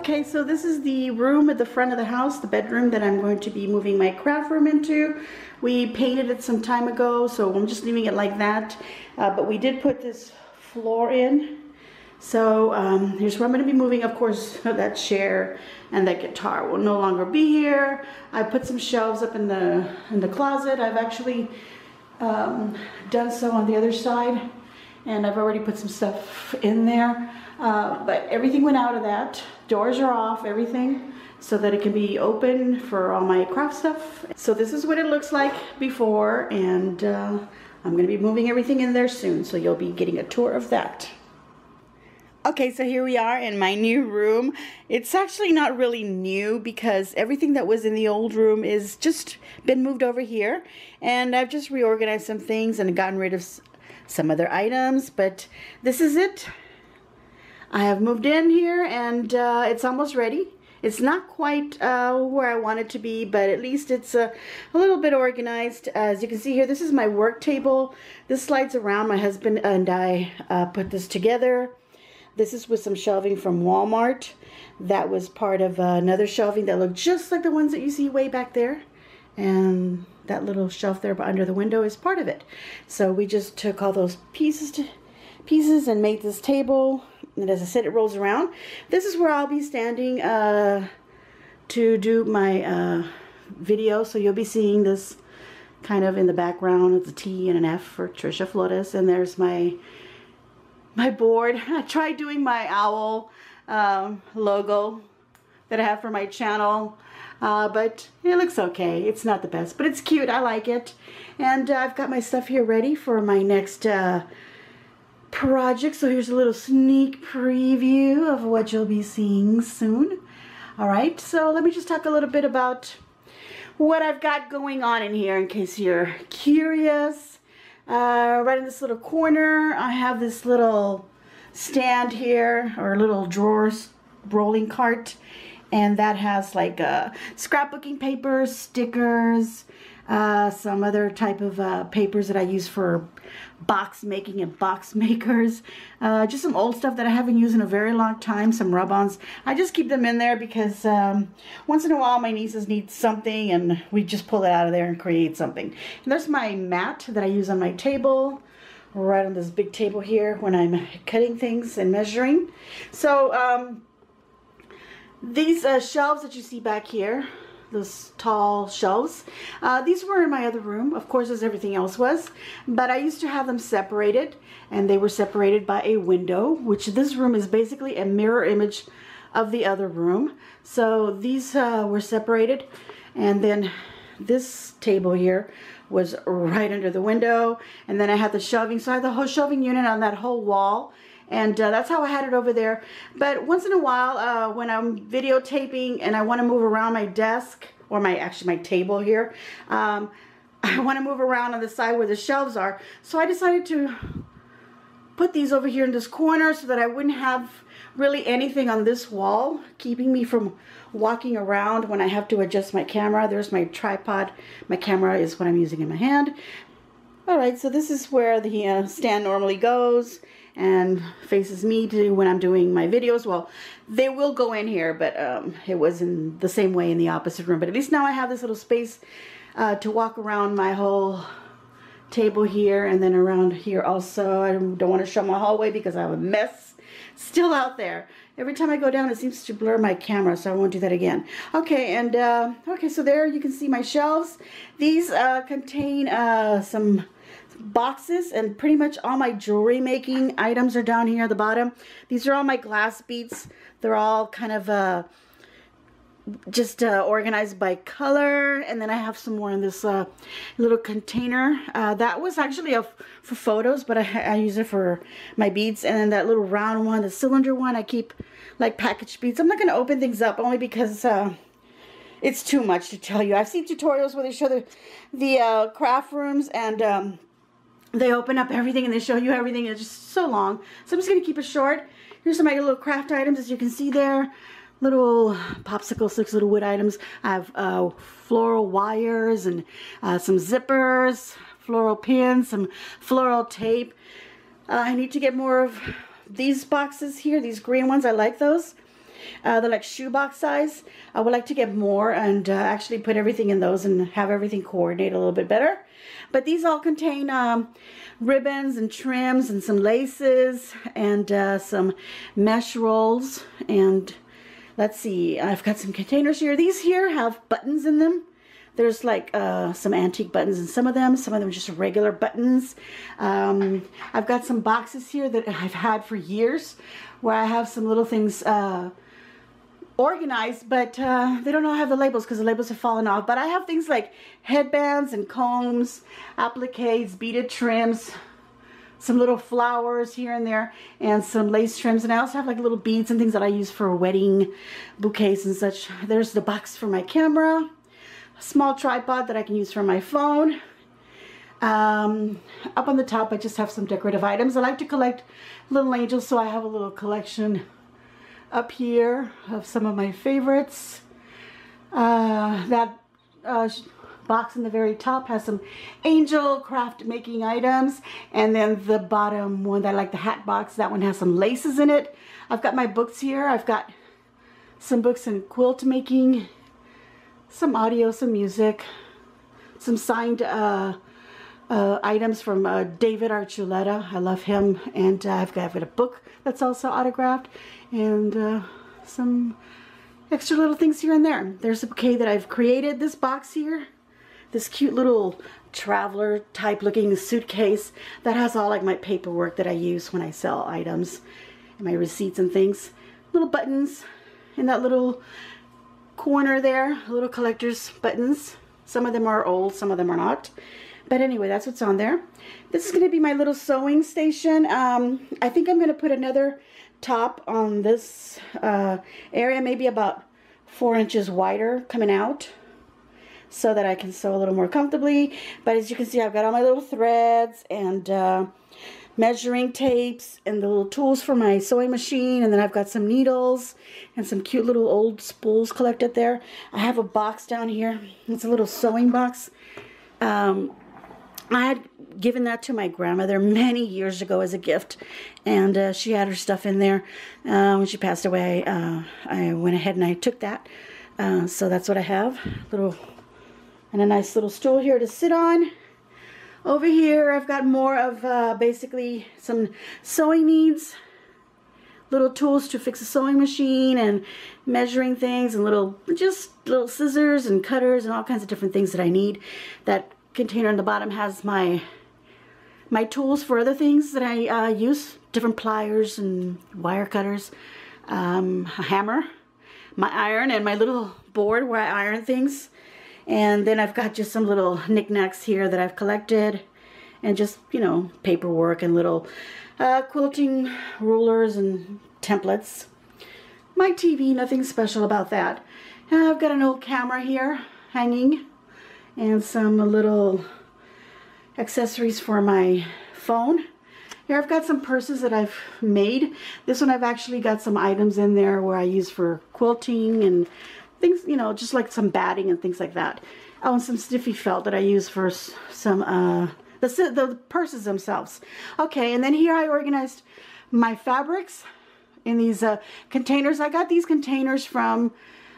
Okay, so this is the room at the front of the house, the bedroom that I'm going to be moving my craft room into. We painted it some time ago, so I'm just leaving it like that. But we did put this floor in. So here's where I'm going to be moving. Of course, that chair and that guitar will no longer be here. I put some shelves up in the closet. I've actually done so on the other side, and I've already put some stuff in there. But everything went out of that. Doors are off, everything, so that it can be open for all my craft stuff. So this is what it looks like before, and I'm going to be moving everything in there soon, so you'll be getting a tour of that. Okay, so here we are in my new room. It's actually not really new because everything that was in the old room is just been moved over here, and I've just reorganized some things and gotten rid of some other items, but this is it. I have moved in here, and it's almost ready. It's not quite where I want it to be, but at least it's a little bit organized. As you can see here, this is my work table. This slides around. My husband and I put this together. This is with some shelving from Walmart. That was part of another shelving that looked just like the ones that you see way back there. And that little shelf there under the window is part of it. So we just took all those pieces and made this table. And as I said, it rolls around. This is where I'll be standing to do my video. So you'll be seeing this kind of in the background. It's a T and an F for Tricia Flores. And there's my board. I tried doing my owl logo that I have for my channel. But it looks okay. It's not the best, but it's cute. I like it. And I've got my stuff here ready for my next project. So here's a little sneak preview of what you'll be seeing soon. Alright, so let me just talk a little bit about what I've got going on in here in case you're curious. Right in this little corner, I have this little stand here, or little drawers rolling cart, and that has like scrapbooking papers, stickers, some other type of papers that I use for box making and box makers. Just some old stuff that I haven't used in a very long time, some rub-ons. I just keep them in there because once in a while my nieces need something and we just pull it out of there and create something. And there's my mat that I use on my table, right on this big table here when I'm cutting things and measuring. So these shelves that you see back here, those tall shelves, these were in my other room, of course, as everything else was, but I used to have them separated, and they were separated by a window, which this room is basically a mirror image of the other room. So these were separated, and then this table here was right under the window, and then I had the shelving, so I had the whole shelving unit on that whole wall. And that's how I had it over there. But once in a while, when I'm videotaping and I want to move around my desk, or actually my table here, I want to move around on the side where the shelves are. So I decided to put these over here in this corner so that I wouldn't have really anything on this wall keeping me from walking around when I have to adjust my camera. There's my tripod. My camera is what I'm using in my hand. Alright, so this is where the stand normally goes and faces me to when I'm doing my videos. Well, they will go in here, but it was in the same way in the opposite room. But at least now I have this little space to walk around my whole table here, and then around here also. I don't want to show my hallway because I have a mess still out there. Every time I go down, it seems to blur my camera, so I won't do that again. Okay, and okay, so there you can see my shelves. These contain some boxes, and pretty much all my jewelry making items are down here at the bottom. These are all my glass beads. They're all kind of just organized by color, and then I have some more in this little container. That was actually for photos, but I use it for my beads. And then that little round one, the cylinder one, I keep like packaged beads. I'm not going to open things up only because it's too much to tell you. I've seen tutorials where they show the craft rooms, and they open up everything and they show you everything. It's just so long. So I'm just going to keep it short. Here's some of my little craft items, as you can see there. Little popsicle sticks, little wood items. I have floral wires and some zippers, floral pins, some floral tape. I need to get more of these boxes here, these green ones. I like those. They're like shoebox size. I would like to get more and actually put everything in those and have everything coordinate a little bit better. But these all contain ribbons and trims and some laces and some mesh rolls. And let's see, I've got some containers here. These here have buttons in them. There's like some antique buttons in some of them are just regular buttons. I've got some boxes here that I've had for years where I have some little things organized, but they don't all have the labels because the labels have fallen off. But I have things like headbands and combs, appliques, beaded trims, some little flowers here and there, and some lace trims. And I also have like little beads and things that I use for wedding bouquets and such. There's the box for my camera. Small tripod that I can use for my phone. Up on the top I just have some decorative items. I like to collect little angels, so I have a little collection up here of some of my favorites. That box in the very top has some angel craft making items, and then the bottom one that I like, the hat box, that one has some laces in it. I've got my books here. I've got some books in quilt making, some audio, some music, some signed items from thetriciatxlady. I love him. And I've got a book that's also autographed, and some extra little things here and there. There's a bouquet that I've created. This box here, this cute little traveler type looking suitcase that has all like my paperwork that I use when I sell items, and my receipts and things. Little buttons in that little corner there, little collector's buttons. Some of them are old, some of them are not. But anyway, that's what's on there. This is going to be my little sewing station. I think I'm going to put another top on this area, maybe about 4 inches wider coming out, so that I can sew a little more comfortably. But as you can see, I've got all my little threads and measuring tapes and the little tools for my sewing machine, and then I've got some needles and some cute little old spools collected there. I have a box down here. It's a little sewing box. I had given that to my grandmother many years ago as a gift, and she had her stuff in there. When she passed away, I went ahead and I took that. So that's what I have. And a nice little stool here to sit on. Over here I've got more of basically some sewing needs, little tools to fix a sewing machine and measuring things, and little scissors and cutters and all kinds of different things that I need. That container on the bottom has my tools for other things that I use, different pliers and wire cutters, a hammer, my iron, and my little board where I iron things. And then I've got just some little knickknacks here that I've collected, and just, you know, paperwork and little quilting rulers and templates. My TV, nothing special about that. And I've got an old camera here hanging, and some little accessories for my phone. Here I've got some purses that I've made. This one I've actually got some items in there where I use for quilting and things, you know, just like some batting and things like that. Oh, and some stiffy felt that I use for some, the purses themselves. Okay, and then here I organized my fabrics in these containers. I got these containers from,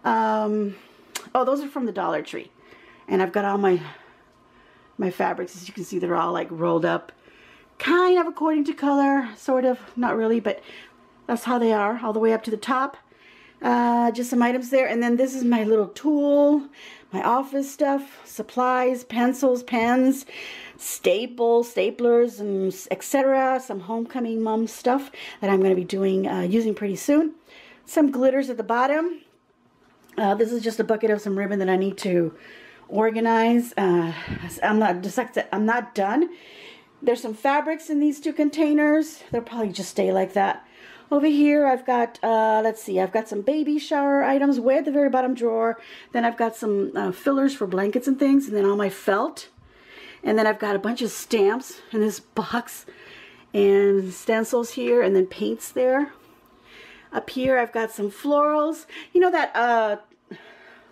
oh, those are from the Dollar Tree. And I've got all my fabrics. As you can see, they're all like rolled up, kind of according to color, sort of, not really, but that's how they are, all the way up to the top. Just some items there. And then this is my little tool, my office stuff, supplies, pencils, pens, staplers, and etc. Some homecoming mom stuff that I'm going to be doing, using pretty soon. Some glitters at the bottom. This is just a bucket of some ribbon that I need to organize. I'm not done. There's some fabrics in these two containers. They'll probably just stay like that. Over here I've got, let's see, I've got some baby shower items way at the very bottom drawer. Then I've got some fillers for blankets and things, and then all my felt. And then I've got a bunch of stamps in this box, and stencils here, and then paints there. Up here I've got some florals. You know that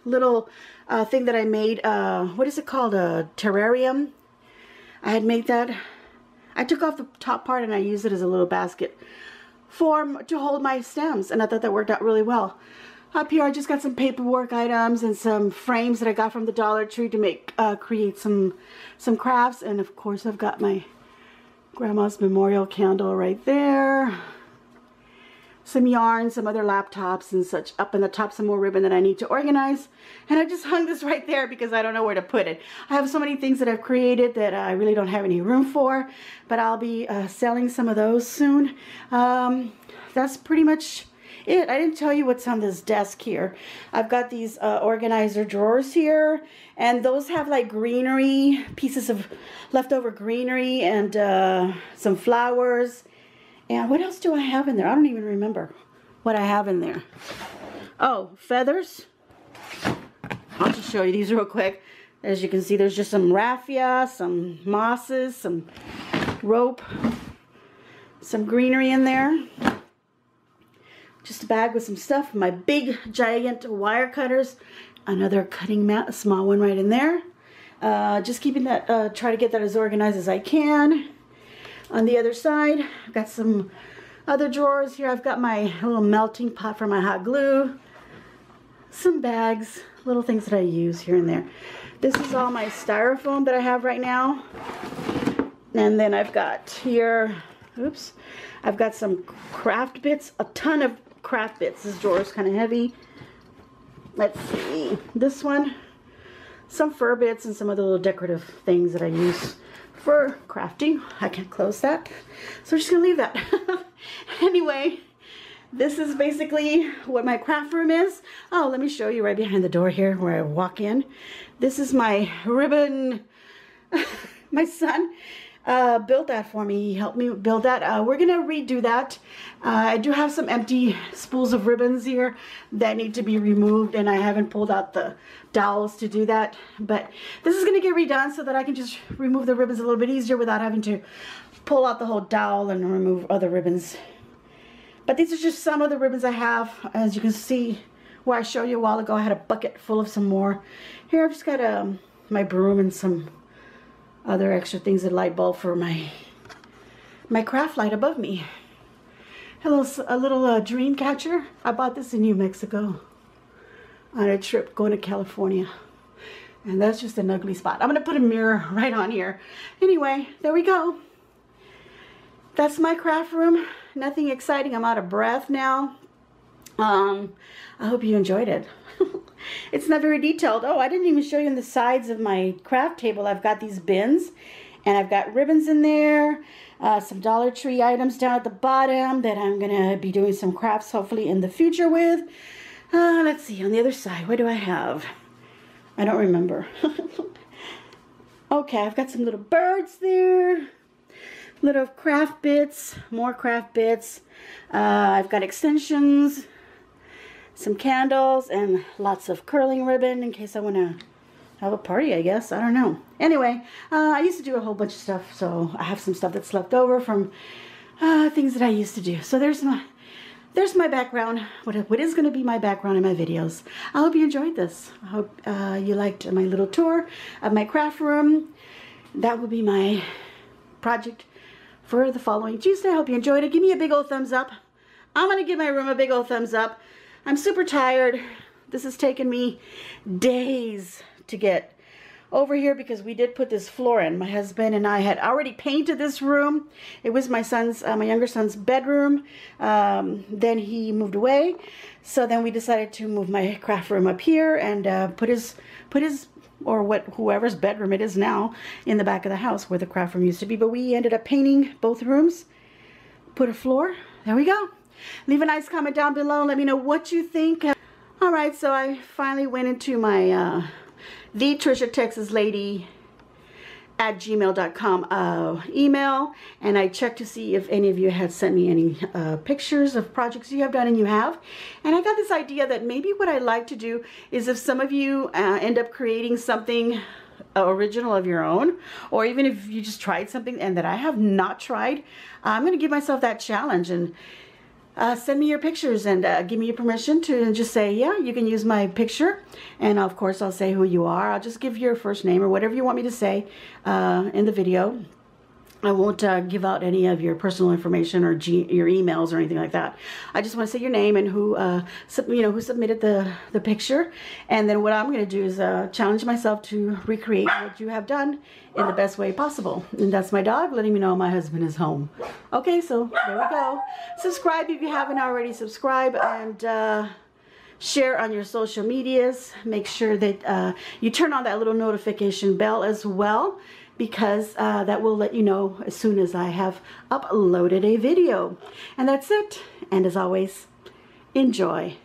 little thing that I made, what is it called, a terrarium? I had made that. I took off the top part and I used it as a little basket to hold my stems, and I thought that worked out really well. Up here I just got some paperwork items and some frames that I got from the Dollar Tree to make create some crafts, and of course I've got my grandma's memorial candle right there. Some yarn, some other laptops and such. Up in the top, some more ribbon that I need to organize. And I just hung this right there because I don't know where to put it. I have so many things that I've created that I really don't have any room for, but I'll be selling some of those soon. That's pretty much it. I didn't tell you what's on this desk here. I've got these organizer drawers here, and those have like greenery, pieces of leftover greenery, and some flowers. And what else do I have in there? I don't even remember what I have in there. Oh, feathers. I'll just show you these real quick. As you can see, there's just some raffia, some mosses, some rope, some greenery in there. Just a bag with some stuff. My big, giant wire cutters. Another cutting mat, a small one right in there. Just keeping that, try to get that as organized as I can. On the other side, I've got some other drawers here. I've got my little melting pot for my hot glue. Some bags, little things that I use here and there. This is all my styrofoam that I have right now. And then I've got here, oops, I've got some craft bits, a ton of craft bits. This drawer is kind of heavy. Let's see, this one, some fur bits and some other little decorative things that I use for crafting. I can't close that, so we're just gonna leave that. Anyway, this is basically what my craft room is. Oh, let me show you right behind the door here where I walk in. This is my ribbon. My son built that for me. He helped me build that. We're gonna redo that. I do have some empty spools of ribbons here that need to be removed, and I haven't pulled out the dowels to do that, but this is gonna get redone so that I can just remove the ribbons a little bit easier without having to pull out the whole dowel and remove other ribbons. But these are just some of the ribbons I have. As you can see where I showed you a while ago, I had a bucket full of some more. Here I've just got my broom and some other extra things, a light bulb for my craft light above me. A little dream catcher. I bought this in New Mexico on a trip going to California. And that's just an ugly spot. I'm going to put a mirror right on here. Anyway, there we go. That's my craft room. Nothing exciting. I'm out of breath now. I hope you enjoyed it. It's not very detailed. Oh, I didn't even show you on the sides of my craft table. I've got these bins, and I've got ribbons in there, some Dollar Tree items down at the bottom that I'm gonna be doing some crafts hopefully in the future with. Let's see, on the other side, what do I have? I don't remember. Okay, I've got some little birds there, little craft bits, more craft bits. I've got extensions, some candles, and lots of curling ribbon in case I want to have a party, I guess. I don't know. Anyway, I used to do a whole bunch of stuff, so I have some stuff that's left over from things that I used to do. So there's my background, what is going to be my background in my videos. I hope you enjoyed this. I hope you liked my little tour of my craft room. That will be my project for the following Tuesday. I hope you enjoyed it. Give me a big old thumbs up. I'm going to give my room a big old thumbs up. I'm super tired. This has taken me days to get over here because we did put this floor in. My husband and I had already painted this room. It was my younger son's bedroom. Then he moved away. So then we decided to move my craft room up here and put his or whoever's bedroom it is now in the back of the house where the craft room used to be. But we ended up painting both rooms, put a floor. There we go. Leave a nice comment down below and let me know what you think. Alright, so I finally went into my thetriciatxlady @gmail.com email, and I checked to see if any of you had sent me any pictures of projects you have done, and you have. And I got this idea that maybe what I'd like to do is if some of you end up creating something original of your own, or even if you just tried something and that I have not tried, I'm going to give myself that challenge and send me your pictures and give me your permission to just say, yeah, you can use my picture. And of course, I'll say who you are. I'll just give your first name or whatever you want me to say in the video. I won't give out any of your personal information or your emails or anything like that. I just want to say your name and who, who submitted the picture. And then what I'm going to do is challenge myself to recreate what you have done in the best way possible. And that's my dog letting me know my husband is home. Okay, so there we go. Subscribe if you haven't already. Subscribe and share on your social medias. Make sure that you turn on that little notification bell as well, because that will let you know as soon as I have uploaded a video. And that's it. And as always, enjoy.